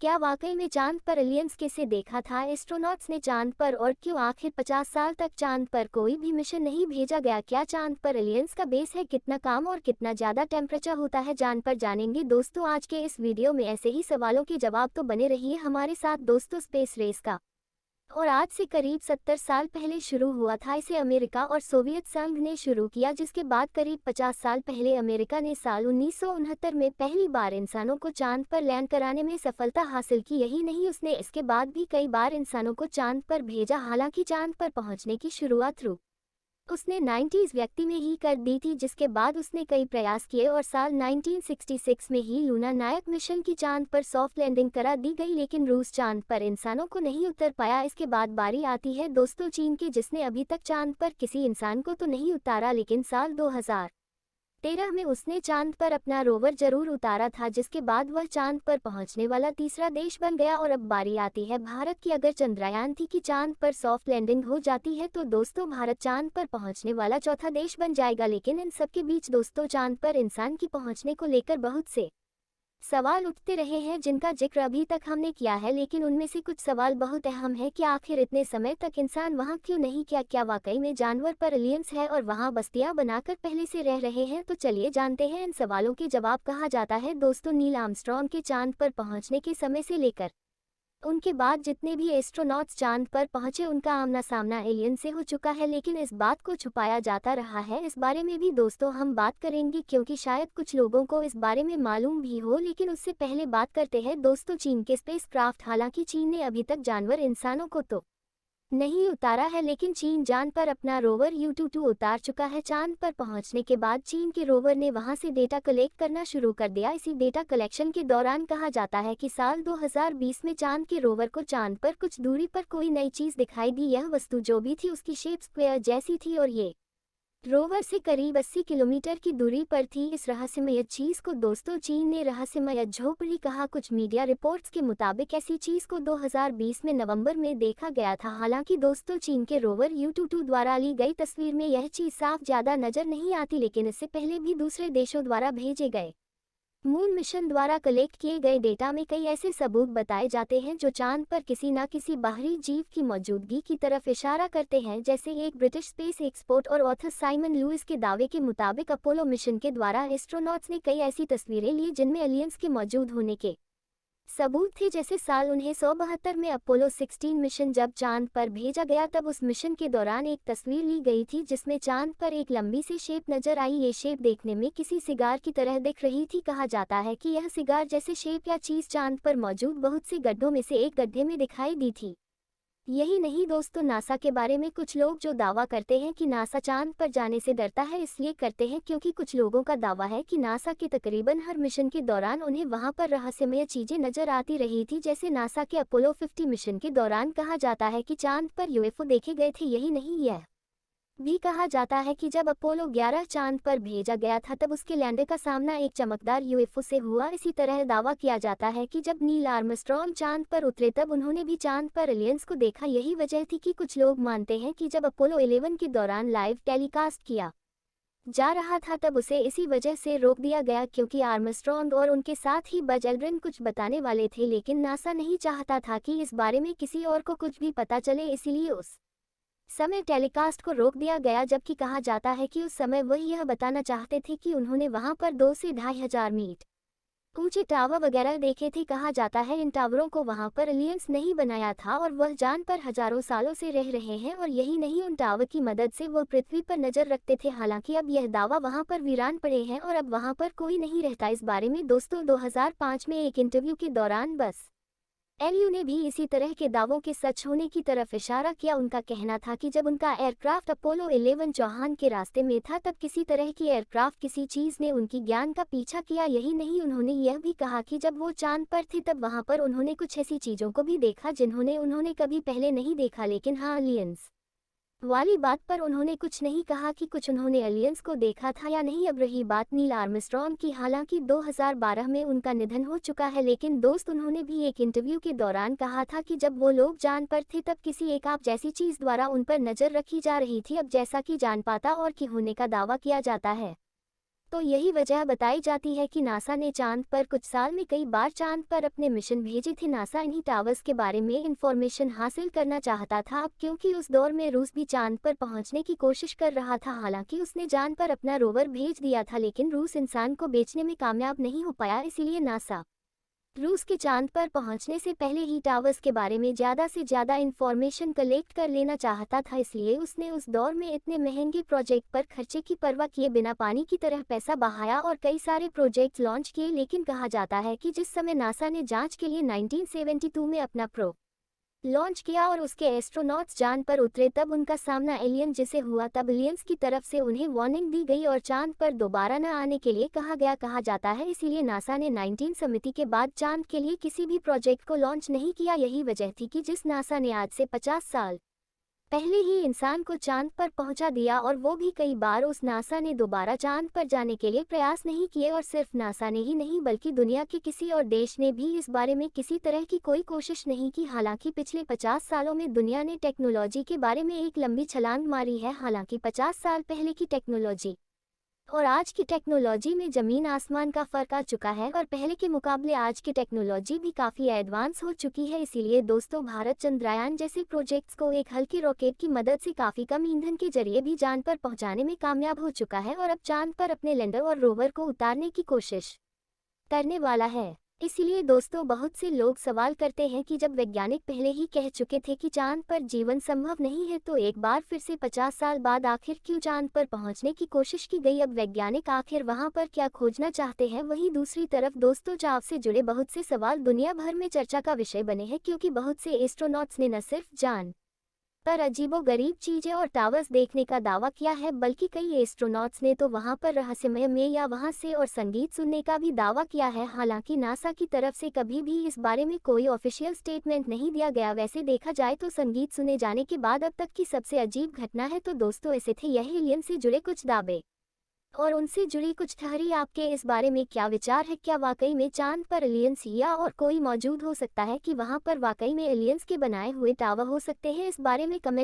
क्या वाकई में चांद पर एलियंस किसे देखा था? एस्ट्रोनॉट्स ने चांद पर और क्यों आखिर 50 साल तक चांद पर कोई भी मिशन नहीं भेजा गया? क्या चांद पर एलियंस का बेस है? कितना काम और कितना ज़्यादा टेम्परेचर होता है? जान पर जानेंगे दोस्तों आज के इस वीडियो में। ऐसे ही सवालों के जवाब तो बने रहिए हमारे साथ दोस्तों। स्पेस रेस का और आज से करीब 70 साल पहले शुरू हुआ था। इसे अमेरिका और सोवियत संघ ने शुरू किया, जिसके बाद करीब 50 साल पहले अमेरिका ने साल 1969 में पहली बार इंसानों को चांद पर लैंड कराने में सफलता हासिल की। यही नहीं, उसने इसके बाद भी कई बार इंसानों को चांद पर भेजा। हालांकि चांद पर पहुंचने की शुरुआत उसने 90s व्यक्ति में ही कर दी थी, जिसके बाद उसने कई प्रयास किए और साल 1966 में ही लूना नायक मिशन की चांद पर सॉफ्ट लैंडिंग करा दी गई, लेकिन रूस चांद पर इंसानों को नहीं उतर पाया। इसके बाद बारी आती है दोस्तों चीन की, जिसने अभी तक चांद पर किसी इंसान को तो नहीं उतारा, लेकिन साल 2013 में उसने चांद पर अपना रोवर जरूर उतारा था, जिसके बाद वह चांद पर पहुंचने वाला तीसरा देश बन गया। और अब बारी आती है भारत की। अगर चंद्रयान-3 की चांद पर सॉफ्ट लैंडिंग हो जाती है तो दोस्तों भारत चांद पर पहुंचने वाला चौथा देश बन जाएगा। लेकिन इन सब के बीच दोस्तों चांद पर इंसान की पहुंचने को लेकर बहुत से सवाल उठते रहे हैं, जिनका जिक्र अभी तक हमने किया है। लेकिन उनमें से कुछ सवाल बहुत अहम है कि आखिर इतने समय तक इंसान वहां क्यों नहीं? क्या वाकई में जानवर पर एलियंस है और वहां बस्तियां बनाकर पहले से रह रहे हैं? तो चलिए जानते हैं इन सवालों के जवाब। कहा जाता है दोस्तों नील आर्मस्ट्रॉन्ग के चांद पर पहुंचने के समय से लेकर उनके बाद जितने भी एस्ट्रोनॉट्स चांद पर पहुंचे, उनका आमना सामना एलियन से हो चुका है, लेकिन इस बात को छुपाया जाता रहा है। इस बारे में भी दोस्तों हम बात करेंगे, क्योंकि शायद कुछ लोगों को इस बारे में मालूम भी हो। लेकिन उससे पहले बात करते हैं दोस्तों चीन के स्पेसक्राफ्ट। हालांकि चीन ने अभी तक जानवर इंसानों को तो नहीं उतारा है, लेकिन चीन चांद पर अपना रोवर U22 उतार चुका है। चांद पर पहुंचने के बाद चीन के रोवर ने वहां से डेटा कलेक्ट करना शुरू कर दिया। इसी डेटा कलेक्शन के दौरान कहा जाता है कि साल 2020 में चांद के रोवर को चांद पर कुछ दूरी पर कोई नई चीज दिखाई दी। यह वस्तु जो भी थी उसकी शेप स्क्वायर जैसी थी और ये रोवर से करीब 80 किलोमीटर की दूरी पर थी। इस रहस्यमय चीज को दोस्तों चीन ने रहस्यमय झोपड़ी कहा। कुछ मीडिया रिपोर्ट्स के मुताबिक ऐसी चीज को 2020 में नवंबर में देखा गया था। हालांकि दोस्तों चीन के रोवर U22 द्वारा ली गई तस्वीर में यह चीज साफ ज्यादा नजर नहीं आती, लेकिन इससे पहले भी दूसरे देशों द्वारा भेजे गए मून मिशन द्वारा कलेक्ट किए गए डेटा में कई ऐसे सबूत बताए जाते हैं जो चांद पर किसी न किसी बाहरी जीव की मौजूदगी की तरफ इशारा करते हैं। जैसे एक ब्रिटिश स्पेस एक्सपर्ट और ऑथर साइमन लुइस के दावे के मुताबिक अपोलो मिशन के द्वारा एस्ट्रोनॉट्स ने कई ऐसी तस्वीरें ली जिनमें एलियंस के मौजूद होने के सबूत थे। जैसे साल 1972 में अपोलो 16 मिशन जब चांद पर भेजा गया, तब उस मिशन के दौरान एक तस्वीर ली गई थी जिसमें चांद पर एक लंबी सी शेप नजर आई। ये शेप देखने में किसी सिगार की तरह दिख रही थी। कहा जाता है कि यह सिगार जैसे शेप या चीज चांद पर मौजूद बहुत से गड्ढों में से एक गड्ढे में दिखाई दी थी। यही नहीं दोस्तों, नासा के बारे में कुछ लोग जो दावा करते हैं कि नासा चांद पर जाने से डरता है, इसलिए करते हैं क्योंकि कुछ लोगों का दावा है कि नासा के तकरीबन हर मिशन के दौरान उन्हें वहां पर रहस्यमय चीजें नजर आती रही थी। जैसे नासा के अपोलो 50 मिशन के दौरान कहा जाता है कि चांद पर UFO देखे गए थे। यही नहीं, यह भी कहा जाता है कि जब अपोलो 11 चांद पर भेजा गया था तब उसके लैंडर का सामना एक चमकदार UFO से हुआ। इसी तरह दावा किया जाता है कि जब नील आर्मस्ट्रॉन्ग चांद पर उतरे तब उन्होंने भी चांद पर एलियंस को देखा। यही वजह थी कि कुछ लोग मानते हैं कि जब अपोलो 11 के दौरान लाइव टेलीकास्ट किया जा रहा था तब उसे इसी वजह से रोक दिया गया, क्योंकि आर्मस्ट्रॉन्ग और उनके साथ ही बज एल्ड्रिन कुछ बताने वाले थे, लेकिन नासा नहीं चाहता था कि इस बारे में किसी और को कुछ भी पता चले, इसीलिए उस समय टेलीकास्ट को रोक दिया गया। जबकि कहा जाता है कि उस समय वह यह बताना चाहते थे कि उन्होंने वहां पर 2 से 2500 मीटर ऊंचे टावर वगैरह देखे थे। कहा जाता है इन टावरों को वहां पर एलियंस नहीं बनाया था और वह जान पर हजारों सालों से रह रहे हैं। और यही नहीं, उन टावर की मदद से वह पृथ्वी पर नजर रखते थे। हालांकि अब यह दावा वहां पर वीरान पड़े हैं और अब वहां पर कोई नहीं रहता। इस बारे में दोस्तों 2005 में एक इंटरव्यू के दौरान बस एलयू ने भी इसी तरह के दावों के सच होने की तरफ इशारा किया। उनका कहना था कि जब उनका एयरक्राफ्ट अपोलो 11 चौहान के रास्ते में था तब किसी तरह की एयरक्राफ्ट किसी चीज ने उनकी ज्ञान का पीछा किया। यही नहीं, उन्होंने यह भी कहा कि जब वो चांद पर थे तब वहां पर उन्होंने कुछ ऐसी चीजों को भी देखा जिन्होंने उन्होंने कभी पहले नहीं देखा। लेकिन हाँ, एलियंस वाली बात पर उन्होंने कुछ नहीं कहा कि कुछ उन्होंने एलियंस को देखा था या नहीं। अब रही बात नील आर्मस्ट्रॉन्ग की, हालांकि 2012 में उनका निधन हो चुका है, लेकिन दोस्त उन्होंने भी एक इंटरव्यू के दौरान कहा था कि जब वो लोग चांद पर थे तब किसी एक आप जैसी चीज द्वारा उन पर नजर रखी जा रही थी। अब जैसा कि जान पाता और कि होने का दावा किया जाता है, तो यही वजह बताई जाती है कि नासा ने चांद पर कुछ साल में कई बार चांद पर अपने मिशन भेजे थे। नासा इन्हीं टावर्स के बारे में इंफॉर्मेशन हासिल करना चाहता था, अब क्योंकि उस दौर में रूस भी चांद पर पहुंचने की कोशिश कर रहा था। हालांकि उसने चांद पर अपना रोवर भेज दिया था, लेकिन रूस इंसान को बेचने में कामयाब नहीं हो पाया। इसीलिए नासा रूस के चांद पर पहुंचने से पहले ही टावर्स के बारे में ज़्यादा से ज़्यादा इंफॉर्मेशन कलेक्ट कर लेना चाहता था। इसलिए उसने उस दौर में इतने महंगे प्रोजेक्ट पर खर्चे की परवाह किए बिना पानी की तरह पैसा बहाया और कई सारे प्रोजेक्ट्स लॉन्च किए। लेकिन कहा जाता है कि जिस समय नासा ने जांच के लिए 1972 में अपना लॉन्च किया और उसके एस्ट्रोनॉट्स चांद पर उतरे, तब उनका सामना एलियन जिसे हुआ। तब एलियंस की तरफ से उन्हें वार्निंग दी गई और चांद पर दोबारा न आने के लिए कहा जाता है। इसीलिए नासा ने 19 समिति के बाद चांद के लिए किसी भी प्रोजेक्ट को लॉन्च नहीं किया। यही वजह थी कि जिस नासा ने आज से 50 साल पहले ही इंसान को चांद पर पहुंचा दिया, और वो भी कई बार, उस नासा ने दोबारा चांद पर जाने के लिए प्रयास नहीं किए। और सिर्फ नासा ने ही नहीं बल्कि दुनिया के किसी और देश ने भी इस बारे में किसी तरह की कोई कोशिश नहीं की। हालांकि पिछले 50 सालों में दुनिया ने टेक्नोलॉजी के बारे में एक लंबी छलांग मारी है। हालांकि 50 साल पहले की टेक्नोलॉजी और आज की टेक्नोलॉजी में ज़मीन आसमान का फ़र्क आ चुका है, और पहले के मुकाबले आज की टेक्नोलॉजी भी काफ़ी एडवांस हो चुकी है। इसीलिए दोस्तों, भारत चंद्रयान जैसे प्रोजेक्ट्स को एक हल्की रॉकेट की मदद से काफ़ी कम ईंधन के जरिए भी चांद पर पहुंचाने में कामयाब हो चुका है, और अब चांद पर अपने लैंडर और रोवर को उतारने की कोशिश करने वाला है। इसीलिए दोस्तों, बहुत से लोग सवाल करते हैं कि जब वैज्ञानिक पहले ही कह चुके थे कि चांद पर जीवन संभव नहीं है, तो एक बार फिर से 50 साल बाद आखिर क्यों चांद पर पहुंचने की कोशिश की गई? अब वैज्ञानिक आखिर वहां पर क्या खोजना चाहते हैं? वहीं दूसरी तरफ दोस्तों, चांद से जुड़े बहुत से सवाल दुनिया भर में चर्चा का विषय बने हैं, क्योंकि बहुत से एस्ट्रोनॉट्स ने न सिर्फ चांद पर अजीबोगरीब चीजें और टावर्स देखने का दावा किया है, बल्कि कई एस्ट्रोनॉट्स ने तो वहां पर रहस्यमय में या वहां से और संगीत सुनने का भी दावा किया है। हालांकि नासा की तरफ से कभी भी इस बारे में कोई ऑफिशियल स्टेटमेंट नहीं दिया गया। वैसे देखा जाए तो संगीत सुने जाने के बाद अब तक की सबसे अजीब घटना है। तो दोस्तों, ऐसे थे यह एलियन से जुड़े कुछ दावे और उनसे जुड़ी कुछ थ्योरी। आपके इस बारे में क्या विचार है? क्या वाकई में चांद पर एलियंस या और कोई मौजूद हो सकता है? कि वहां पर वाकई में एलियंस के बनाए हुए टावर हो सकते हैं? इस बारे में कमेंट